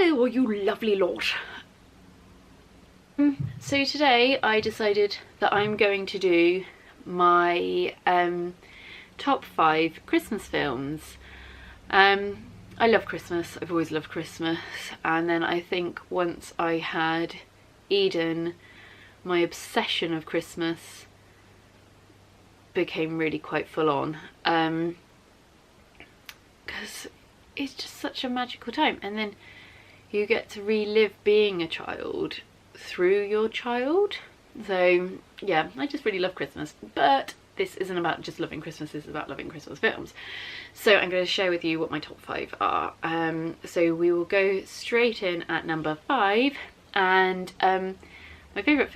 Hello, you lovely lot. So today I decided that I'm going to do my top 5 Christmas films. I love Christmas, I've always loved Christmas, and then I think once I had Eden, my obsession of Christmas became really quite full on, because it's just such a magical time, and then you get to relive being a child through your child. So yeah, I just really love Christmas, but this isn't about just loving Christmas, this is about loving Christmas films. So I'm going to share with you what my top 5 are. So we will go straight in at number 5, and my fifth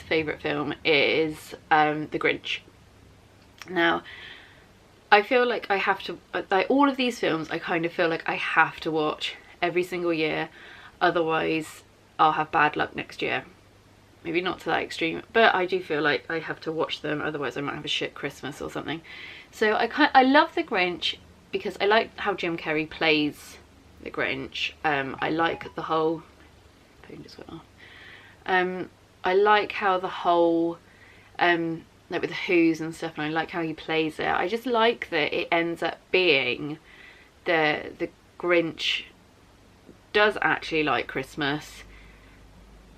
favourite film is The Grinch. Now, I feel like I have to, like all of these films, I kind of feel like I have to watch every single year, otherwise I'll have bad luck next year. Maybe not to that extreme, but I do feel like I have to watch them, otherwise I might have a shit Christmas or something. So I love The Grinch because I like how Jim Carrey plays the Grinch. I like the whole, phone just went off. I like how the whole, like with the Who's and stuff, and I like how he plays it. I just like that it ends up being the Grinch does actually like Christmas.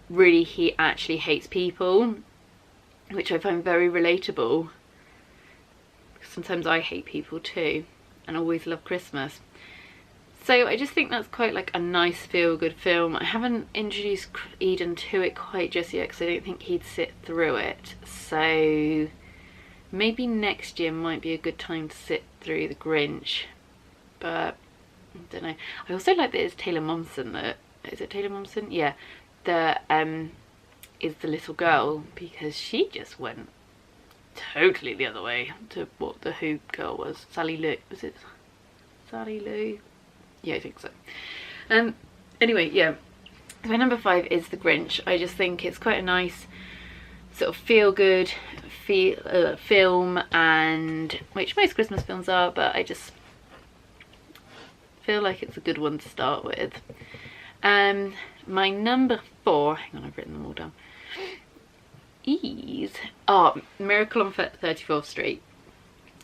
Really, he actually hates people, which I find very relatable. Sometimes I hate people too, and always love Christmas. So I just think that's quite like a nice feel-good film. I haven't introduced Eden to it quite just yet because I don't think he'd sit through it. So maybe next year might be a good time to sit through The Grinch. But I don't know. I also like that it's Taylor Momsen that, is it Taylor Momsen? Yeah. That is the little girl, because she just went totally the other way to what the Who girl was. Sally Lou, was it Sally Lou? Yeah, I think so. Anyway, yeah, my number 5 is The Grinch. I just think it's quite a nice sort of feel-good film, and which most Christmas films are, but I just feel like it's a good one to start with. My number 4, hang on, I've written them all down, is Miracle on 34th Street.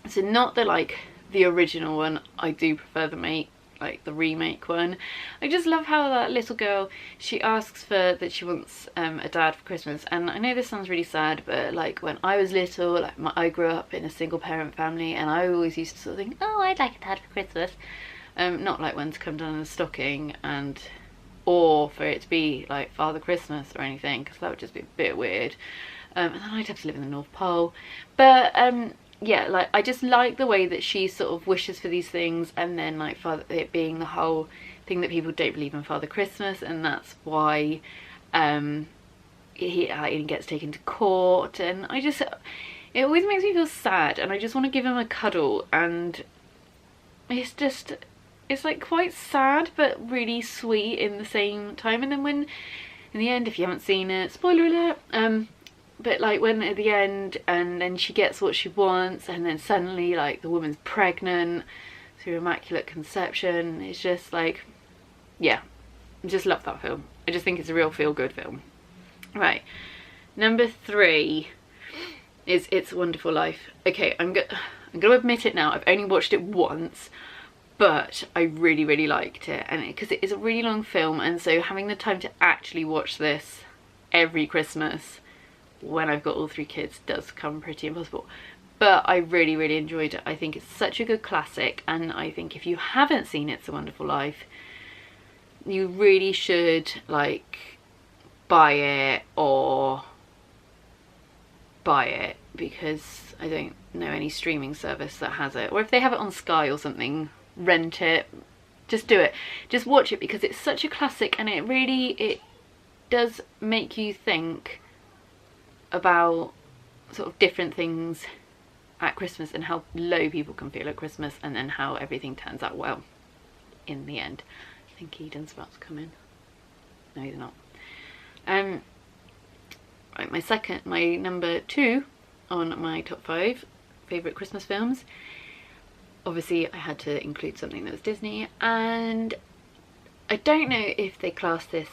So not the original one, I do prefer the remake one. I just love how that little girl, she asks that she wants a dad for Christmas, and I know this sounds really sad, but like when I was little, like I grew up in a single parent family, and I always used to sort of think, oh, I'd like a dad for Christmas. Not like one to come down in a stocking or for it to be like Father Christmas or anything, because that would just be a bit weird. And then I'd have to live in the North Pole. But yeah, like I just like the way that she sort of wishes for these things, and then like it being the whole thing that people don't believe in Father Christmas, and that's why he gets taken to court, and it always makes me feel sad, and I just want to give him a cuddle, and it's like quite sad but really sweet in the same time. And then when in the end, if you haven't seen it, spoiler alert, but like when at the end, and then she gets what she wants, and then suddenly like the woman's pregnant through Immaculate Conception, it's just like, yeah, I just love that film. I just think it's a real feel-good film. Right, number 3 is It's a Wonderful Life. Okay, I'm gonna admit it now, I've only watched it once, but I really, really liked it, and because it is a really long film, and so having the time to actually watch this every Christmas when I've got all 3 kids does come pretty impossible. But I really, really enjoyed it. I think it's such a good classic, and I think if you haven't seen It's a Wonderful Life, you really should like buy it, because I don't know any streaming service that has it, or if they have it on Sky or something, rent it. Just do it, just watch it, because it's such a classic, and it does make you think about sort of different things at Christmas, and how low people can feel at Christmas, and then how everything turns out well in the end. I think Eden's about to come in. No, he's not. Right, my number 2 on my top 5 favourite Christmas films. Obviously I had to include something that was Disney, and I don't know if they class this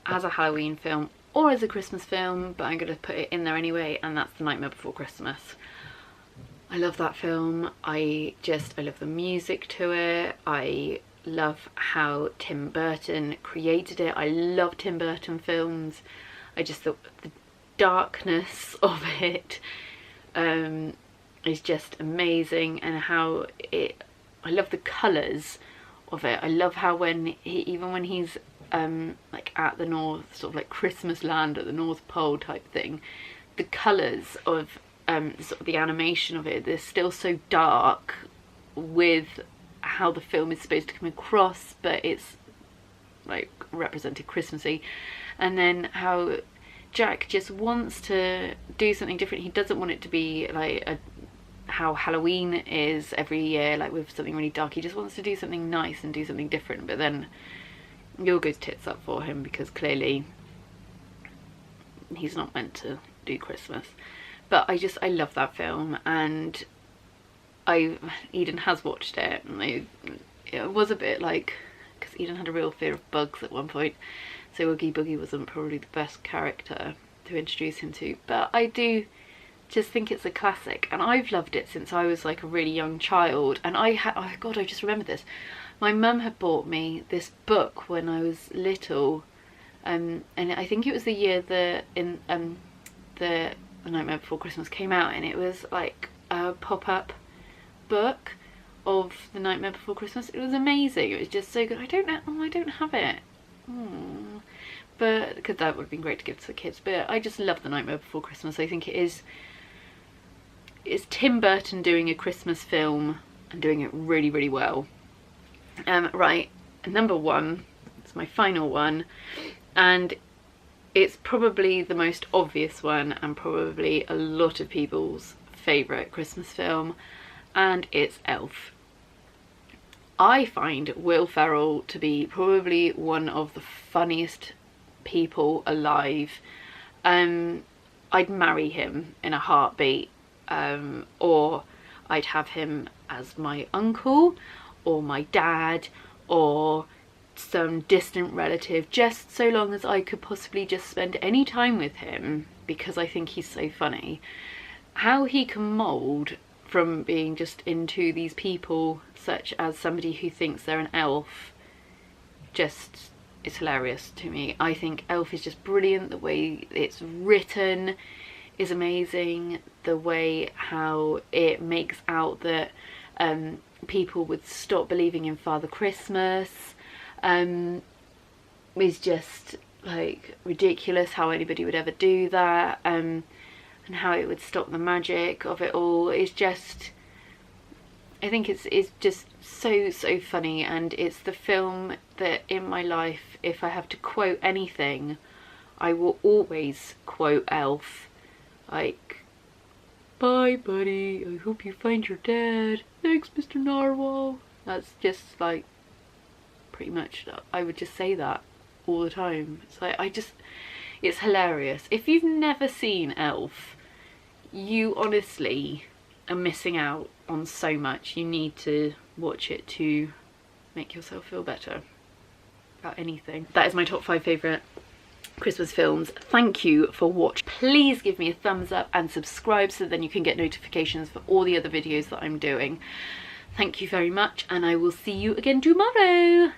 as a Halloween film or as a Christmas film, but I'm going to put it in there anyway, and that's The Nightmare Before Christmas. I love that film. I love the music to it. I love how Tim Burton created it. I love Tim Burton films. I just thought the darkness of it is just amazing, and how I love the colours of it. I love how even when he's like at the north, sort of like Christmas land at the North Pole type thing, the colours of sort of the animation of it, they're still so dark with how the film is supposed to come across, but it's like represented Christmassy. And then how Jack just wants to do something different. He doesn't want it to be like how Halloween is every year, like with something really dark. He just wants to do something nice and do something different, but then it all goes tits up for him because clearly he's not meant to do Christmas. But I love that film, and Eden has watched it, and it was a bit like, because Eden had a real fear of bugs at one point, so Oogie Boogie wasn't probably the best character to introduce him to, but I do just think it's a classic, and I've loved it since I was like a really young child. And I just remembered this. My mum had bought me this book when I was little, and I think it was the year that The Nightmare Before Christmas came out, and it was like a pop-up book of The Nightmare Before Christmas. It was amazing. It was just so good. I don't have it. But because that would have been great to give to the kids. But I just love The Nightmare Before Christmas. I think it's Tim Burton doing a Christmas film and doing it really, really well. Right, number one, it's my final one, and it's probably the most obvious one and probably a lot of people's favourite Christmas film, and it's Elf. I find Will Ferrell to be probably one of the funniest people alive. I'd marry him in a heartbeat, or I'd have him as my uncle or my dad or some distant relative, just so long as I could possibly just spend any time with him, because I think he's so funny. How he can mould from being just into these people, such as somebody who thinks they're an elf, just is hilarious to me. I think Elf is just brilliant. The way it's written is amazing. The way how it makes out that people would stop believing in Father Christmas is just like ridiculous, how anybody would ever do that, and how it would stop the magic of it all. It's just, I think it's just so funny, and it's the film that in my life, if I have to quote anything, I will always quote Elf. Like, bye buddy, I hope you find your dad, thanks Mr. Narwhal. That's just like, pretty much, I would just say that all the time. It's like, it's hilarious. If you've never seen Elf, you honestly are missing out on so much. You need to watch it to make yourself feel better about anything. That is my top 5 favourite Christmas films. Thank you for watching. Please give me a thumbs up and subscribe so then you can get notifications for all the other videos that I'm doing. Thank you very much, and I will see you again tomorrow.